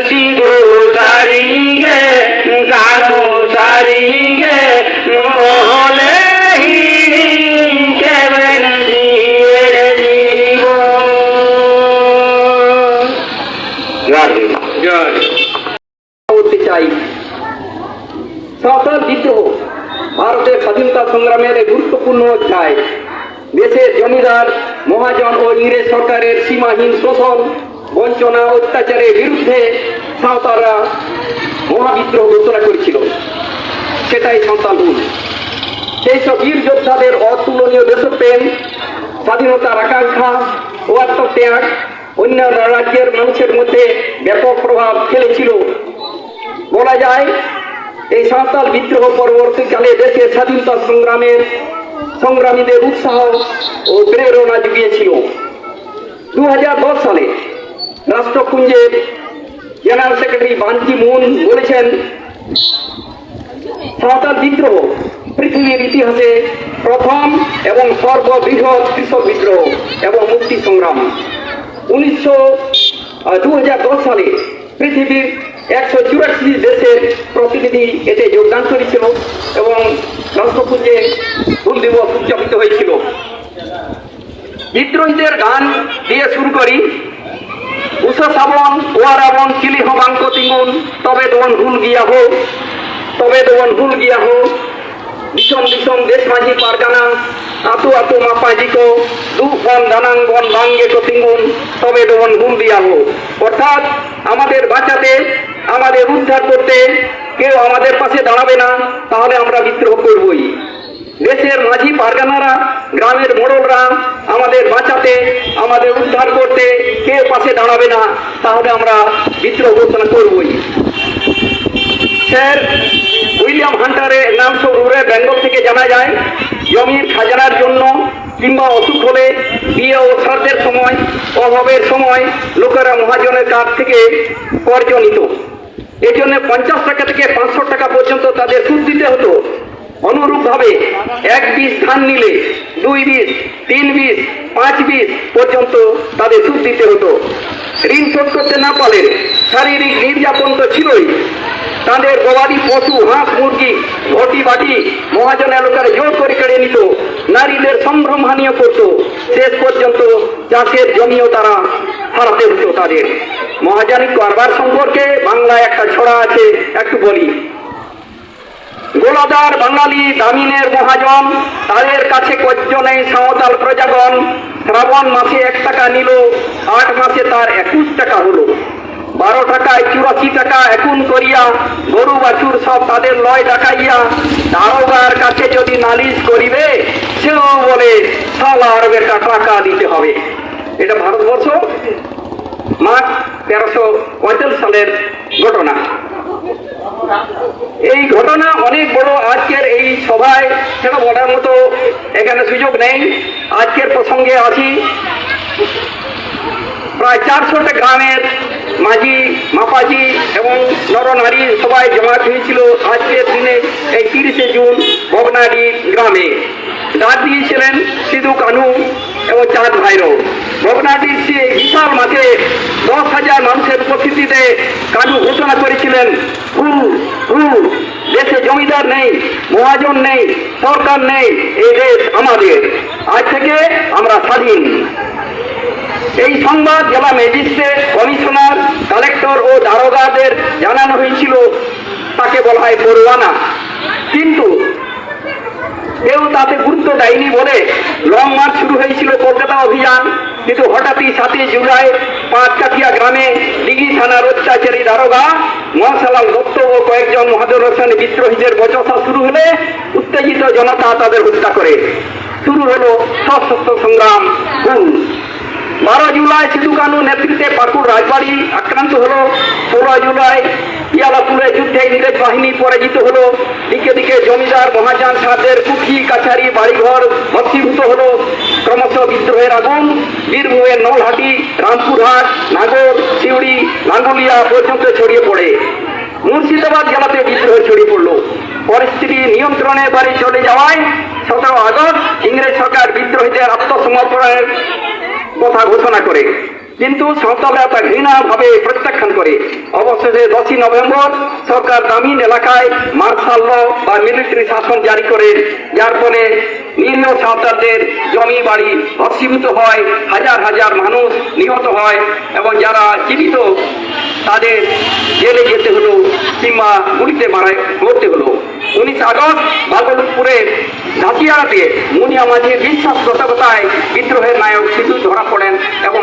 দিগো সারিগে গানো সারিগে মহলে কেবেন দিয়ে দিব। করতে চাই সাঁওতাল বিদ্রোহ ভারতের স্বাধীনতা সংগ্রামের এক গুরুত্বপূর্ণ অধ্যায়। দেশের জমিদার মহাজন ও ইংরেজ সরকারের সীমাহীন শোষণ বঞ্চনা অত্যাচারের বিরুদ্ধে সাঁওতালরা মহাবিদ্রোহ ঘোষণা করেছিল। সেটাই সাঁওতাল হুল। সেই সব বীর যোদ্ধাদের অতুলনীয় দেশপ্রেম, স্বাধীনতার আকাঙ্ক্ষা ও আত্মত্যাগ অন্যান্য রাজ্যের মানুষের মধ্যে ব্যাপক প্রভাব ফেলেছিল। বলা যায় এই সাঁওতাল বিদ্রোহ পরবর্তীকালে দেশের স্বাধীনতা সংগ্রামীদের উৎসাহ ও প্রেরণা জুগিয়েছিল। 2010 সালে রাষ্ট্রপুঞ্জের জেনারেল সেক্রেটারি বান কি মুন বলেছেন, সাঁওতাল বিদ্রোহ পৃথিবীর ইতিহাসে প্রথম এবং সর্ববৃহৎ কৃষক বিদ্রোহ এবং মুক্তি সংগ্রাম। 2010 সালে পৃথিবীর 184 দেশের প্রতিনিধি এতে যোগদান করেছিল এবং রাষ্ট্রপুঞ্জে হুল দিবস উদযাপিত হয়েছিল। বিদ্রোহীদের গান দিয়ে শুরু করি। উষা শ্রাবণ ওয়ারাবন চিলি হবাঙ্ক তিঙ্গুন তবে দোয়ান হুল গিয়া হো, তবে দোয়ান হুল গিয়া হো, দিশম দিশম দেশ মাঝি পারগানা আতু আতু মাপাজিকো দু বন দানাং বন ভাঙ্গে কো তিঙ্গুন তবে দোয়ান হুল দিয়া হো। অর্থাৎ আমাদের বাঁচাতে, আমাদের উদ্ধার করতে কেউ আমাদের পাশে দাঁড়াবে না, তাহলে আমরা বিদ্রোহ করবই। দেশের মাঝি পারগানারা, গ্রামের মোড়লরা আমাদের বাঁচাতে, আমাদের উদ্ধার করতে কেউ পাশে দাঁড়াবে না, তাহলে আমরা বিদ্রোহ ঘোষণা করবই। স্যার উইলিয়াম হান্টারের নাম সৌরে বেঙ্গল থেকে জানা যায়, জমির খাজনার জন্য কিংবা অসুখ হলে, বিয়ে ও শ্রাদ্ধের সময়, অভাবের সময় লোকেরা মহাজনের কাছ থেকে কর্জ নিত। এই জন্য 50 টাকা থেকে 500 টাকা পর্যন্ত তাদের সুদ দিতে হতো। অনুরূপভাবে 1 বিশ ধান নিলে 2 বিশ, 3 বিশ, 5 বিশ পর্যন্ত তাদের সুদ দিতে হতো। ঋণ শোধ করতে না পারলে শারীরিক নির্যাতন তো ছিলই, তাদের গবাদি পশু, হাঁস মুরগি, ঘটি বাটি মহাজন এলাকার জোর করে কেড়ে নিত, নারীদের সম্ভ্রম হানিও করত, শেষ পর্যন্ত চাষের জমিও তারা হারাতে হতো তাদের। মহাজনী কারবার সম্পর্কে বাংলায় একটা ছড়া আছে, একটু বলি। গোলাদার বাঙালি দামিনের মহাজন, তাদের কাছে কজ্জ নেই সাঁওতাল প্রজাগণ। শ্রাবণ মাসে 1 টাকা নিল, 8 মাসে তার 21 টাকা হলো। 12 টাকায় 84 টাকা এখন করিয়া, গরু বাছুর সব তাদের লয় ডাকাইয়া। দারোগার কাছে যদি নালিশ করিবে, সেও বলে সালার বেটা টাকা দিতে হবে। এটা ভারতবর্ষ মার্চ 1345 সালের ঘটনা। এই ঘটনা অনেক বড়। আজকের এই সভায় সেটা বলার মতো এখানে সুযোগ নেই। আজকের প্রসঙ্গে আছি। প্রায় 400টা গ্রামের মাঝি মাপাজি এবং নরনারী সবাই জমায়েত হয়েছিল আজকের দিনে, এই 30শে জুন বগনাডি গ্রামে। ডাক দিয়েছিলেন সিধু কানু এবং চাঁদ ভাইরও। বগনাডির বিশাল মাঠে 10,000 মানুষের উপস্থিতিতে কানু ঘোষণা করেছিলেন, দেশে জমিদার নেই, মহাজন নেই, সরকার নেই, এই দেশ আমাদের, আজ থেকে আমরা স্বাধীন। এই সংবাদ জেলা ম্যাজিস্ট্রেট, কমিশনার, কালেক্টর ও দারোগাদের জানানো হয়েছিল। তাকে বলা হয় পরোয়ানা। কিন্তু কেউ তাতে গুরুত্ব দেয়নি বলে লং মার্চ শুরু হয়েছিল কলকাতা অভিযান। কিন্তু হঠাৎই 7 জুলাই পাঁচকাঠিয়া গ্রামে দিঘি থানার অত্যাচারী দারোগা মহাশালাল দত্ত ও কয়েকজন মহাজন হোসেন বিদ্রোহীদের বচসা শুরু হলে উত্তেজিত জনতা তাদের হত্যা করে। শুরু হলো সশস্ত্র সংগ্রাম। 12 জুলাই সিধু কানু নেতৃত্বে পাকুড় রাজবাড়ি আক্রান্ত হলো। 16 জুলাই পিয়ালাপুরে যুদ্ধে ইংরেজ বাহিনী পরাজিত হলো। দিকে দিকে জমিদার মহাজন সাদের কুঠি কাছারি বাড়িঘর ভস্মীভূত হলো। ক্রমশ বিদ্রোহের আগুন বীরভূমের নলহাটি, রামপুরহাট, নাগর, সিউড়ি, লাঙ্গুলিয়া পর্যন্ত ছড়িয়ে পড়ে। মুর্শিদাবাদ জেলাতে বিদ্রোহ ছড়িয়ে পড়ল। পরিস্থিতি নিয়ন্ত্রণে বাড়ি চলে যাওয়ায় 17 আগস্ট ইংরেজ সরকার বিদ্রোহীদের আত্মসমর্পণের কথা ঘোষণা করে। কিন্তু সাঁওতালরা তা ঘৃণাভাবে প্রত্যাখ্যান করে। অবশেষে 10ই নভেম্বর সরকার গ্রামীণ এলাকায় মার্শাল ল বা মিলিটারি শাসন জারি করে, যার ফলে নিরীহ সাঁওতালদের জমি বাড়ি ভস্মীভূত হয়, হাজার হাজার মানুষ নিহত হয় এবং যারা জীবিত তাদের জেলে যেতে হলো কিংবা গুলিতে মরতে হলো। 19 আগস্ট ভাগলপুরের ঝাঁসিয়াতে মুনিয়া মাঝির বিশ্বাসঘাতকতায় বিদ্রোহের নায়ক সিধু ধরা পড়েন এবং